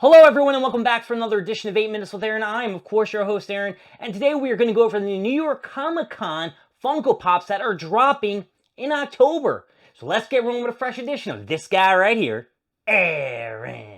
Hello everyone and welcome back for another edition of 8 Minutes with Aaron. I am of course your host Aaron, and today we are going to go over the New York Comic Con Funko Pops that are dropping in October. So let's get rolling with a fresh edition of this guy right here, Aaron.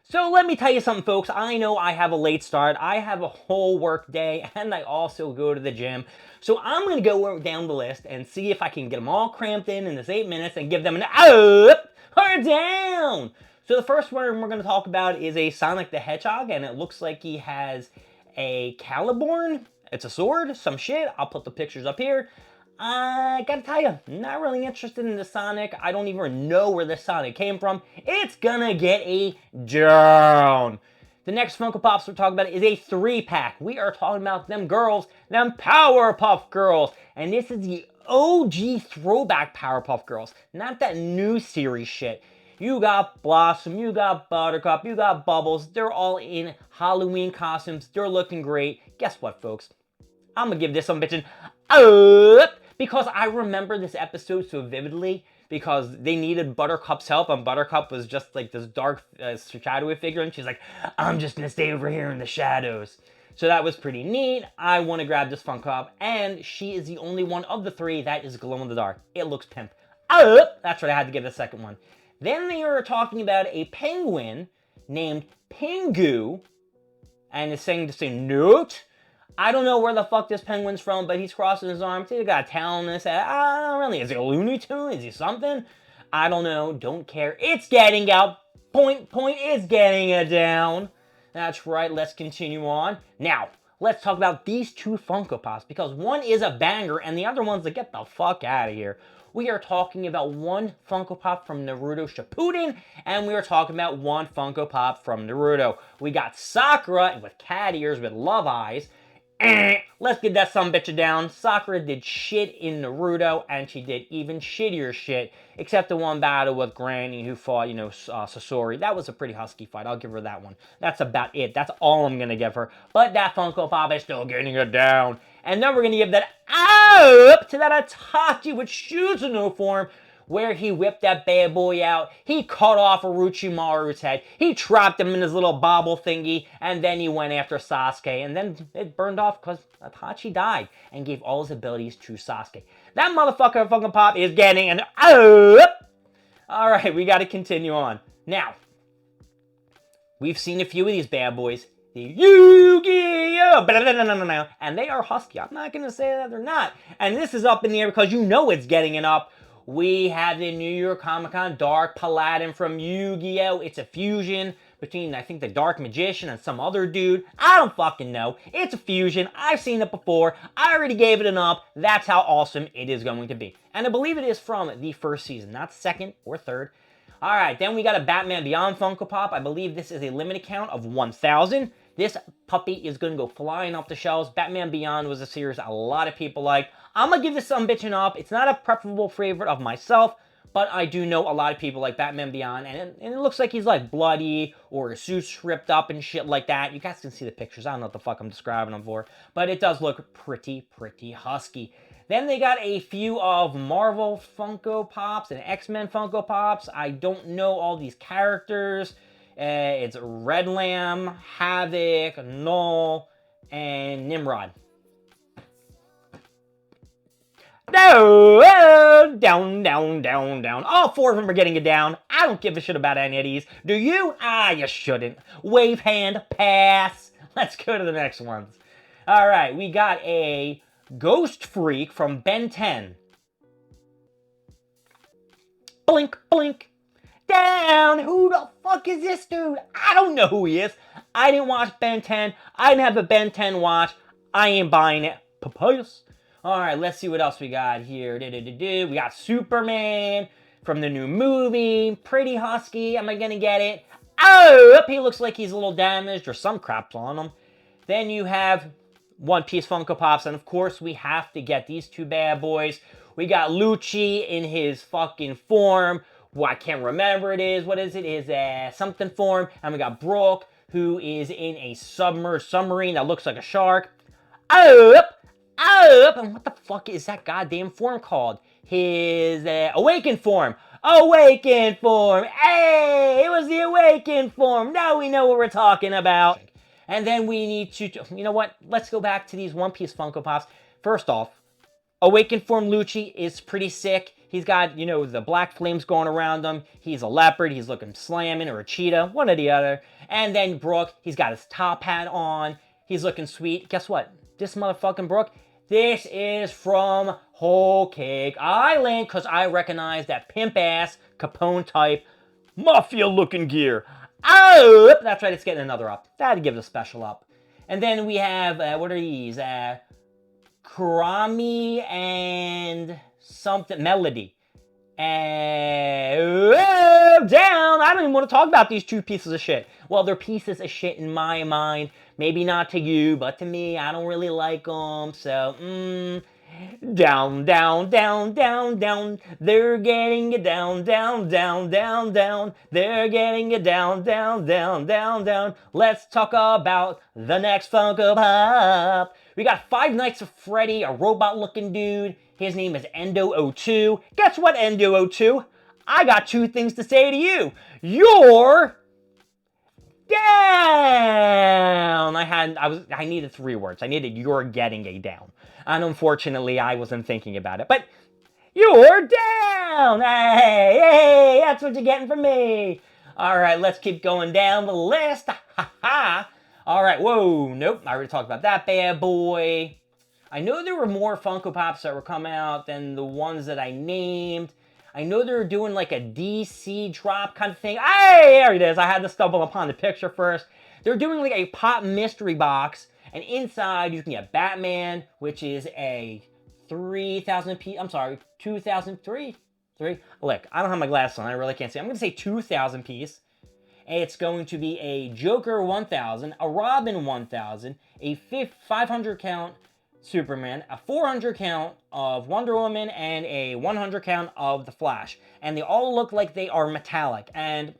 So let me tell you something, folks. I know I have a late start. I have a whole work day, and I also go to the gym. So I'm going to go down the list and see if I can get them all cramped in this 8 minutes and give them an up or down. So the first one we're going to talk about is a Sonic the Hedgehog, and it looks like he has a Caliborn. It's a sword, some shit. I'll put the pictures up here. I gotta tell you, not really interested in the Sonic. I don't even know where the Sonic came from. It's gonna get a down. The next Funko Pops we're talking about is a 3-pack. We are talking about them girls, them Powerpuff Girls. And this is the OG throwback Powerpuff Girls, not that new series shit. You got Blossom, you got Buttercup, you got Bubbles. They're all in Halloween costumes. They're looking great. Guess what, folks? I'm gonna give this some bitchin' up because I remember this episode so vividly because they needed Buttercup's help, and Buttercup was just like this dark, shadowy figure, and she's like, I'm just gonna stay over here in the shadows. So that was pretty neat. I want to grab this Funko Pop, and she is the only one of the 3 that is glow in the dark. It looks pimp. That's what I had to get the second one. Then they were talking about a penguin named Pingu, and it's saying the same note. I don't know where the fuck this penguin's from, but he's crossing his arms. He's got a towel in his head. I don't really. Is he a Looney Tune? Is he something? I don't know. Don't care. It's getting out. Point is getting it down. That's right. Let's continue on. Now, let's talk about these 2 Funko Pops because one is a banger and the other one's like, get the fuck out of here. We are talking about one Funko Pop from Naruto Shippuden, and we are talking about one Funko Pop from Naruto. We got Sakura with cat ears with love eyes. Let's get that sumbitch down. Sakura did shit in Naruto, and she did even shittier shit, except the one battle with Granny who fought, Sasori. That was a pretty husky fight. I'll give her that one. That's about it. That's all I'm gonna give her. But that Funko Pop is still getting it down. And then we're gonna give that up to that Itachi with Susanoo form, where he whipped that bad boy out. He cut off Orochimaru's head. He trapped him in his little bobble thingy, and then he went after Sasuke, and then it burned off because Itachi died and gave all his abilities to Sasuke. That motherfucker Funko Pop is getting an up. All right, we got to continue on. Now, we've seen a few of these bad boys. The Yu-Gi-Oh! And they are husky. I'm not going to say that they're not. And this is up in the air because you know it's getting it up. We have the New York Comic Con Dark Paladin from Yu-Gi-Oh! It's a fusion between, I think, the Dark Magician and some other dude. I don't fucking know. It's a fusion. I've seen it before. I already gave it an up. That's how awesome it is going to be. And I believe it is from the first season, not second or third. All right, then we got a Batman Beyond Funko Pop. I believe this is a limited count of 1,000. This puppy is going to go flying off the shelves. Batman Beyond was a series a lot of people like. I'm going to give this some bitching up. It's not a preferable favorite of myself, but I do know a lot of people like Batman Beyond, and it looks like he's like bloody or his suit's ripped up and shit like that. You guys can see the pictures. I don't know what the fuck I'm describing them for, but it does look pretty husky. Then they got a few of Marvel Funko Pops and X-Men Funko Pops. I don't know all these characters. It's Red Lamb, Havoc, Null, and Nimrod. Down. All 4 of them are getting it down. I don't give a shit about any of these. Do you? You shouldn't. Wave hand, pass. Let's go to the next ones. All right, we got a Ghost Freak from Ben 10. Blink. Down. Who the fuck is this dude? I don't know who he is. I didn't watch Ben 10. I didn't have a Ben 10 watch. I ain't buying it. Papayas. All right, let's see what else we got here. We got Superman from the new movie. Pretty husky. Am I going to get it? Oh, he looks like he's a little damaged or some crap's on him. Then you have One Piece Funko Pops. And, of course, we have to get these 2 bad boys. We got Lucci in his fucking form. Well, I can't remember it is. What is it? Is something form. And we got Brooke, who is in a submerged submarine that looks like a shark. up. And what the fuck is that goddamn form called? His awakened form. Awakened form. Hey, it was the awakened form. Now we know what we're talking about. And then we need to, you know what? Let's go back to these One Piece Funko Pops. First off, awakened form Lucci is pretty sick. He's got, you know, the black flames going around him. He's a leopard. He's looking slamming, or a cheetah, one or the other. And then Brook, he's got his top hat on. He's looking sweet. Guess what? This motherfucking Brook, this is from Whole Cake Island, because I recognize that pimp-ass Capone type mafia-looking gear. Oh, that's right, it's getting another up. That'd give it a special up. And then we have, what are these? Kurami and something, Melody. And down. I don't even want to talk about these two pieces of shit. Well, they're pieces of shit in my mind. Maybe not to you, but to me, I don't really like them. So, down, down, down, down, down. They're getting it down, down, down, down, down. They're getting it down, down, down, down, down. Let's talk about the next Funko Pop. We got Five Nights at Freddy, a robot-looking dude. His name is Endo02. Guess what, Endo02? I got two things to say to you. You're down. I needed three words. I needed "you're getting a down." And unfortunately, I wasn't thinking about it. But you're down. Hey, hey, that's what you're getting from me. All right, let's keep going down the list. Ha ha. All right, whoa, nope. I already talked about that bad boy. I know there were more Funko Pops that were coming out than the ones that I named. I know they were doing like a DC drop kind of thing. Hey, there it is. I had to stumble upon the picture first. They're doing like a pop mystery box, and inside you can get Batman, which is a 3,000 piece. I'm sorry, 2,003. Look, I don't have my glasses on. I really can't see. I'm going to say 2,000 piece. It's going to be a Joker 1,000, a Robin 1,000, a 500 count Superman, a 400 count of Wonder Woman, and a 100 count of The Flash. And they all look like they are metallic. And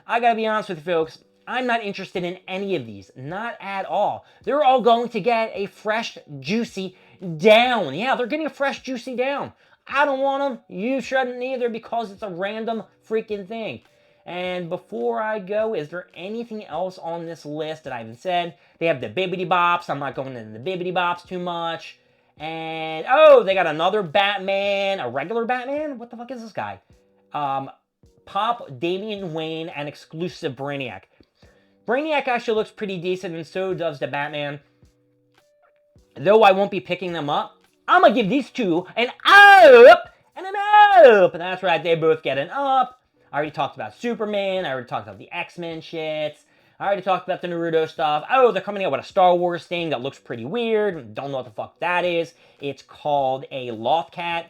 I gotta be honest with you folks, I'm not interested in any of these. Not at all. They're all going to get a fresh, juicy down. Yeah, they're getting a fresh, juicy down. I don't want them. You shouldn't either, because it's a random freaking thing. And before I go, is there anything else on this list that I haven't said? They have the Bibbidi Bops. I'm not going into the Bibbidi Bops too much. And, oh, they got another Batman. A regular Batman? What the fuck is this guy? Pop, Damian Wayne, and exclusive Brainiac. Brainiac actually looks pretty decent, and so does the Batman. Though I won't be picking them up, I'm going to give these two an up and an up. That's right, they both get an up. I already talked about Superman. I already talked about the X-Men shits. I already talked about the Naruto stuff. Oh, they're coming out with a Star Wars thing that looks pretty weird. Don't know what the fuck that is. It's called a Lothcat.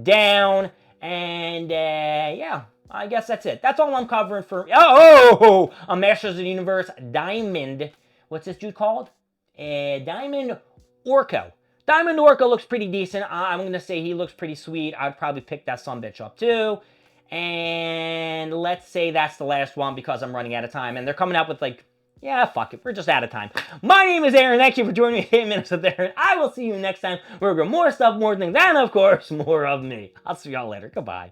Down. And, yeah, I guess that's it. That's all I'm covering for... Oh! A Masters of the Universe Diamond. What's this dude called? Diamond Orko. Diamond Orko looks pretty decent. I'm going to say he looks pretty sweet. I'd probably pick that sumbitch up, too. And let's say that's the last one, because I'm running out of time. And they're coming out with like, yeah, fuck it. We're just out of time. My name is Aaron. Thank you for joining me 8 minutes with Aaron. I will see you next time. We're going to more stuff, more things, and of course, more of me. I'll see y'all later. Goodbye.